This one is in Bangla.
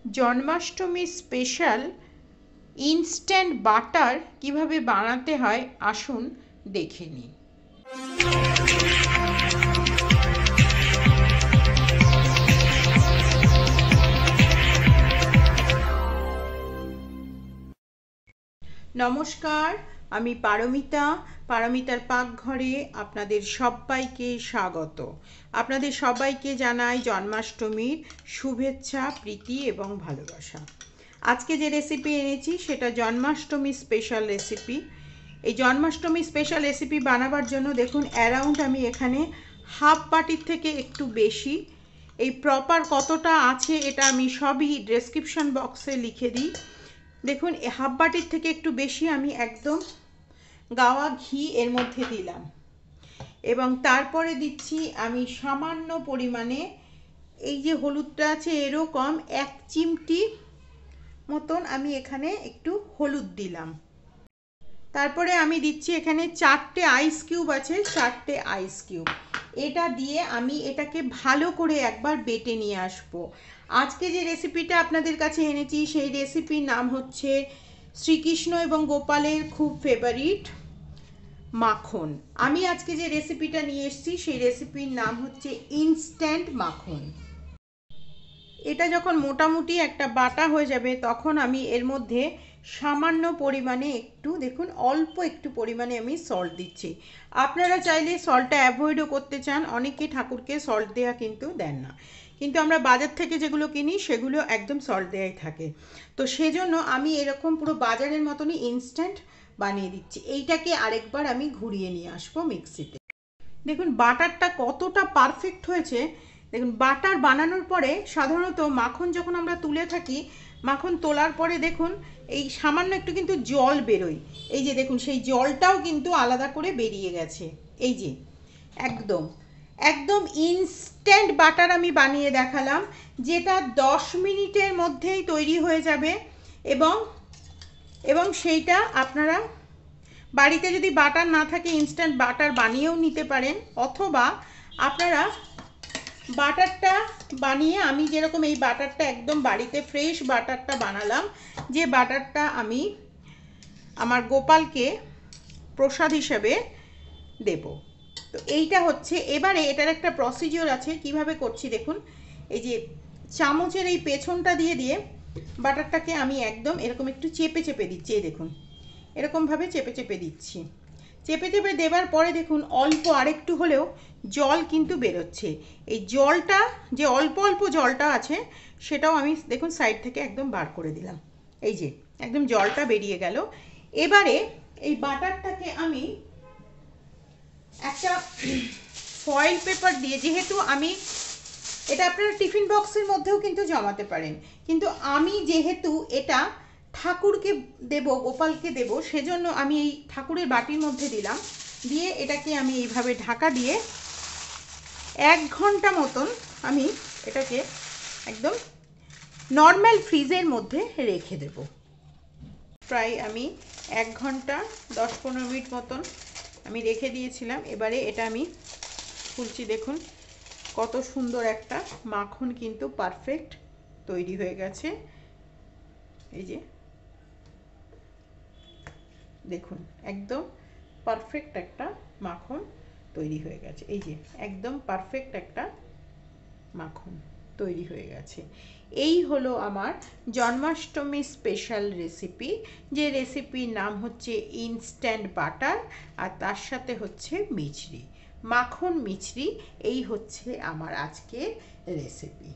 জন্মাষ্টমী স্পেশাল ইনস্ট্যান্ট বাটার কিভাবে বানাতে হয় আসুন দেখে নিই। নমস্কার, আমি পারমিতা, পারমিতার পাকঘরে আপনাদের সবাইকে স্বাগত। আপনাদের সবাইকে জানাই জন্মাষ্টমীর শুভেচ্ছা, প্রীতি এবং ভালোবাসা। আজকে যে রেসিপি এনেছি সেটা জন্মাষ্টমী স্পেশাল রেসিপি। এই জন্মাষ্টমী স্পেশাল রেসিপি বানাবার জন্য দেখুন অ্যারাউন্ড আমি এখানে হাফ বাটির থেকে একটু বেশি, এই প্রপার কতটা আছে এটা আমি সবই ডেসক্রিপশন বক্সে লিখে দিই। দেখুন হাফ বাটির থেকে একটু বেশি আমি একদম গাওয়া ঘি এর মধ্যে দিলাম এবং তারপরে দিচ্ছি আমি সামান্য পরিমাণে এই যে হলুদটা আছে এরকম 1 চিমটি মতন আমি এখানে একটু হলুদ দিলাম। তারপরে আমি দিচ্ছি এখানে 4টে আইস কিউব আছে, 4টে আইস কিউব। এটা দিয়ে আমি এটাকে ভালো করে একবার বেটে নিয়ে আসবো। আজকে যে রেসিপিটা আপনাদের কাছে এনেছি সেই রেসিপির নাম হচ্ছে শ্রীকৃষ্ণ এবং গোপালের খুব ফেভারিট মাখন। আমি আজকে যে রেসিপিটা নিয়ে এসেছি সেই রেসিপির নাম হচ্ছে ইনস্ট্যান্ট মাখন। এটা যখন মোটামুটি একটা বাটা হয়ে যাবে তখন আমি এর মধ্যে সামান্য পরিমাণে একটু দেখুন অল্প একটু পরিমাণে আমি সল্ট দিচ্ছি। আপনারা চাইলে সল্টটা অ্যাভয়েডও করতে চান, অনেকে ঠাকুরকে সল্ট দেওয়া কিন্তু দেন না, কিন্তু আমরা বাজার থেকে যেগুলো কিনি সেগুলো একদম সল্ট দেওয়াই থাকে। তো সেজন্য আমি এরকম পুরো বাজারের মতনই ইনস্ট্যান্ট বানিয়ে দিচ্ছি। এইটাকে আরেকবার আমি ঘুরিয়ে নিয়ে আসবো মিক্সিতে। দেখুন বাটারটা কতটা পারফেক্ট হয়েছে। দেখুন বাটার বানানোর পরে সাধারণত মাখন যখন আমরা তুলে থাকি, মাখন তোলার পরে দেখুন এই সামান্য একটু কিন্তু জল বেরোয়। এই যে দেখুন সেই জলটাও কিন্তু আলাদা করে বেরিয়ে গেছে। এই যে একদম একদম ইনস্ট্যান্ট বাটার আমি বানিয়ে দেখালাম, যেটা 10 মিনিটের মধ্যেই তৈরি হয়ে যাবে। এবং সেইটা আপনারা বাড়িতে যদি বাটার না থাকে ইনস্ট্যান্ট বাটার বানিয়েও নিতে পারেন, অথবা আপনারা বাটারটা বানিয়ে আমি যেরকম এই বাটারটা একদম বাড়িতে ফ্রেশ বাটারটা বানালাম, যে বাটারটা আমি আমার গোপালকে প্রসাদ হিসেবে দেব। তো এইটা হচ্ছে, এবারে এটার একটা প্রসিডিওর আছে কিভাবে করছি দেখুন। এই যে চামচের এই পেছনটা দিয়ে দিয়ে বাটারটাকে আমি একদম এরকম একটু চেপে চেপে দিচ্ছি। এই দেখুন এরকমভাবে চেপে চেপে দিচ্ছি। চেপে চেপে দেবার পরে দেখুন অল্প আরেকটু হলেও জল কিন্তু বেরোচ্ছে। এই জলটা যে অল্প অল্প জলটা আছে সেটাও আমি দেখুন সাইড থেকে একদম বার করে দিলাম। এই যে একদম জলটা বেরিয়ে গেল। এবারে এই বাটারটাকে আমি একটা ফয়েল পেপার দিয়ে, যেহেতু আমি এটা আপনারা টিফিন বক্সের মধ্যেও কিন্তু জমাতে পারেন, কিন্তু আমি যেহেতু এটা ঠাকুরকে দেব, গোপালকে দেব, সেজন্য আমি এই ঠাকুরের বাটির মধ্যে দিলাম। দিয়ে এটাকে আমি এইভাবে ঢাকা দিয়ে 1 ঘন্টা মতন আমি এটাকে একদম নর্মাল ফ্রিজের মধ্যে রেখে দেব। প্রায় আমি 1 ঘন্টা 10-15 মিনিট মতন আমি রেখে দিয়েছিলাম। এবারে এটা আমি খুলছি। দেখুন কত সুন্দর একটা মাখন কিন্তু পারফেক্ট তৈরি হয়ে গেছে। এই যে দেখুন একদম পারফেক্ট একটা মাখন তৈরি হয়ে গেছে। এই যে একদম পারফেক্ট একটা মাখন তৈরি হয়ে গেছে। এই হলো আমার জন্মাষ্টমী স্পেশাল রেসিপি, যে রেসিপির নাম হচ্ছে ইনস্ট্যান্ট বাটার, আর তার সাথে হচ্ছে মিছরি, মাখন মিছরি। এই হচ্ছে আমার আজকের রেসিপি।